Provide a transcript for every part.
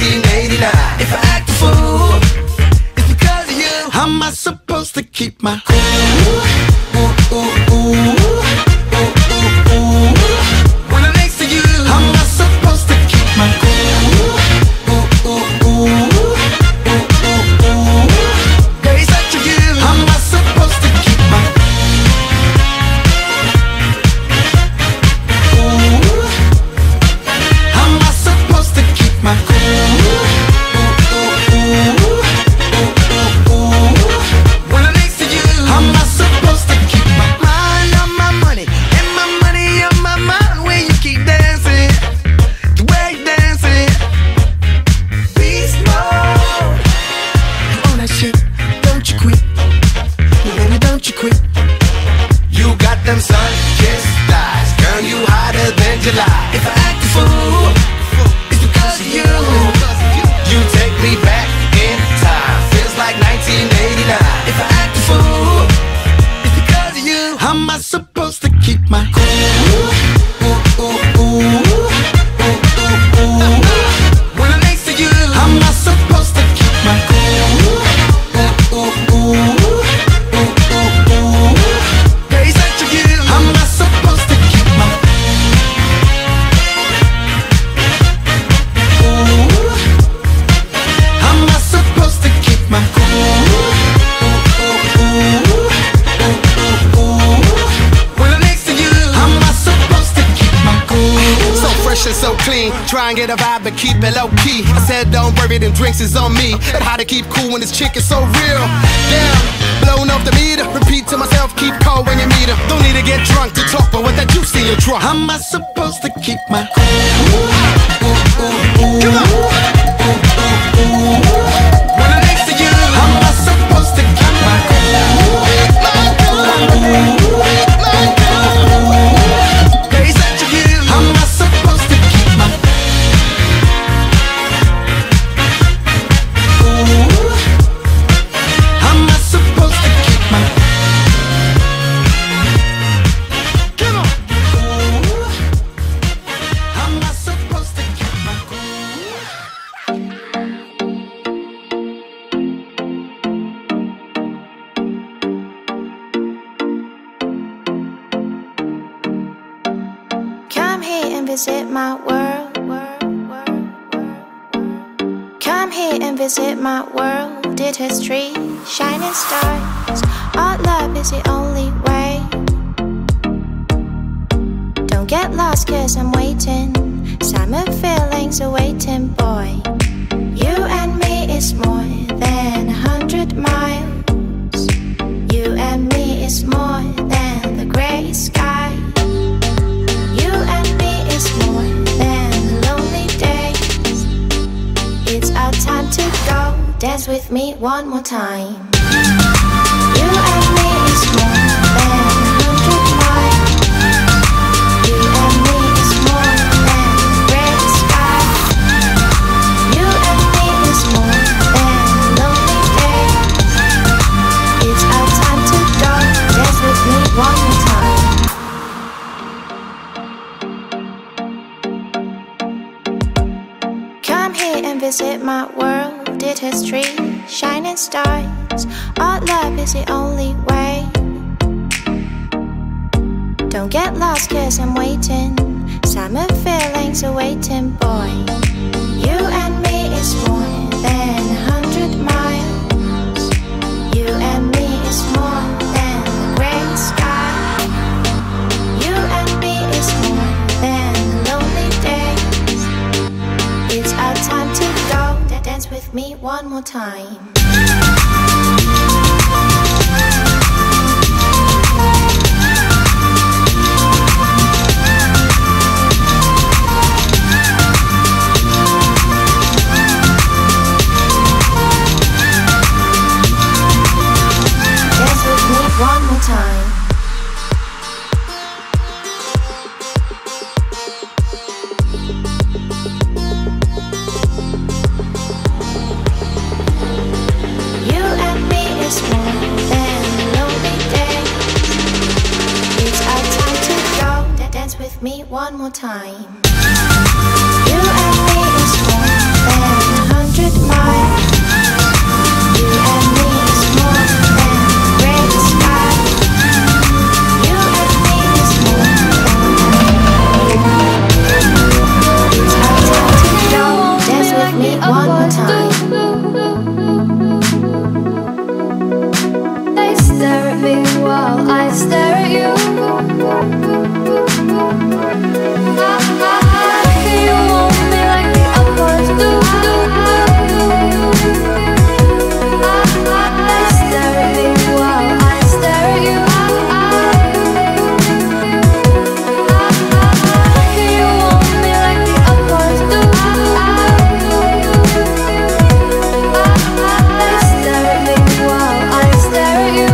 1989. If I act a fool, it's because of you. How am I supposed to keep my cool? Ooh, ooh, ooh, ooh, ooh, ooh. When I'm next to you, how am I supposed to keep my cool? Ooh, ooh, ooh, ooh, ooh, ooh. Girl, you're such a you. How am I supposed to keep my cool? How am I supposed to keep my cool? When I'm next to you, how am I supposed to keep my mind on my money and my money on my mind? When you keep dancing, the way you dancing, beast mode. On that shit, don't you quit, baby, don't you quit. You got them sun-kissed eyes, girl, you hotter than July. If I act a fool, it's because of you. You take me back in time, feels like 1989. If I act a fool, it's because of you. How am I supposed to keep my cool? Ooh, ooh, ooh, ooh, ooh, ooh. When I'm next to you, how am I supposed to keep my cool? Ooh, ooh, ooh, ooh, ooh, ooh. Girl, you're such a you. How am I supposed to keep my cool? How am I supposed to keep my cool? When I'm next to you, how am I supposed to keep my cool? So fresh and so clean, try and get a vibe but keep it low key. I said don't worry, them drinks is on me. But how to keep cool when this chick is so real? Damn, blowing off the meter. Repeat to myself, keep cold when you meet her. Don't need to get drunk to talk, but with that juice in your trunk. How am I supposed to keep my cool? Come on. When I'm next to you, how am I supposed to keep my cool? Girl, you're such a you. How am I supposed to keep my cool? How am I supposed to keep my Come on. How am I supposed to keep my cool? Come here and visit my world. Come here and visit my world. Did history, shining stars. Our love is the only way. Don't get lost cause I'm waiting. Summer feelings are waiting, boy. You and me is more than 100 miles. You and me is more than the grey sky. You and me is more than lonely days. It's our time to go. Dance with me one more time. You and me is more than 100 miles. You and me is more than gray sky. You and me is more than lonely days. It's our time to go. Dance with me one more time. Come here and visit my world. Did history, shining stars. Our love is the only way. Don't get lost cause I'm waiting. Summer feelings are waiting, boy. You and me is more than 100 miles. You and me is more than the gray sky. You and me is more than lonely days. It's our time to go. Dance with me one more time. Dance with me one more time. You and me is more than lonely days. It's our time to go. Dance with me one more time. You and me is more than me one more time. They stare at me while I stare at you. You want me like the others do. They stare at me while I stare at you. You want me like the others do. They stare at me while I stare at you.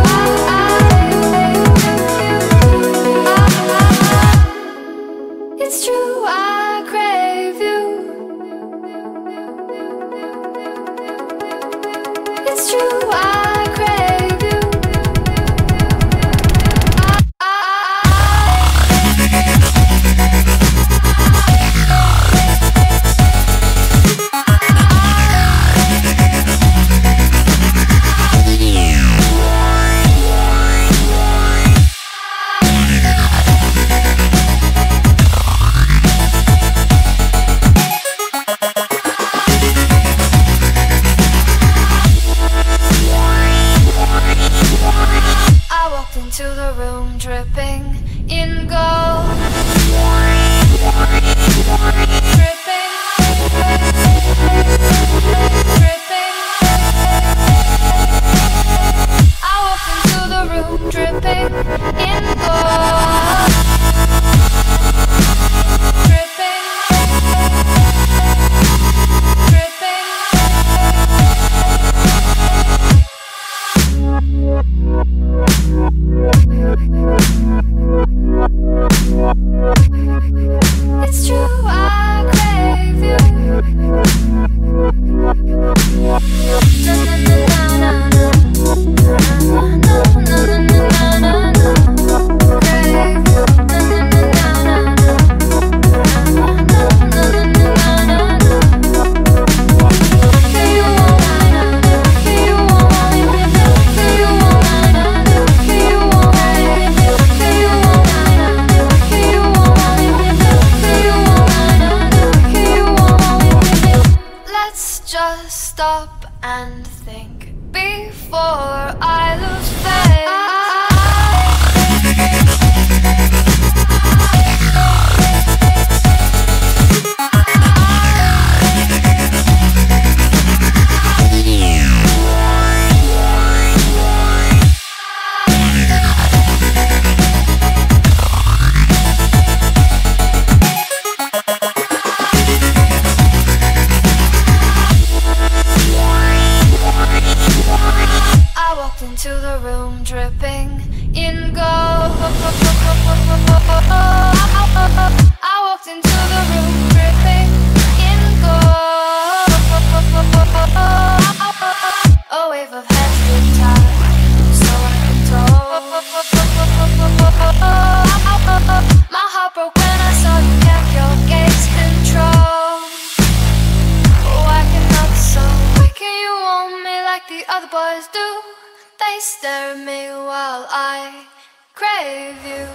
It's true, I crave you. It's true, I crave you. I walked into the room dripping in gold. Dripping, dripping. I walked into the room dripping in gold. Dripping, dripping. It's true, I crave you. Na na na na na na na na na. Crave you. Na na na na na na na. You want me? You want me? You want me? You want me? Let's just stop and think before I lose faith. I walked into the room dripping in gold. I walked into the room dripping in gold. A wave of heads did tide, so I control. My heart broke when I saw you kept your gaze control. Why cannot so? Why can you want me like the other boys do? They stare at me while I crave you.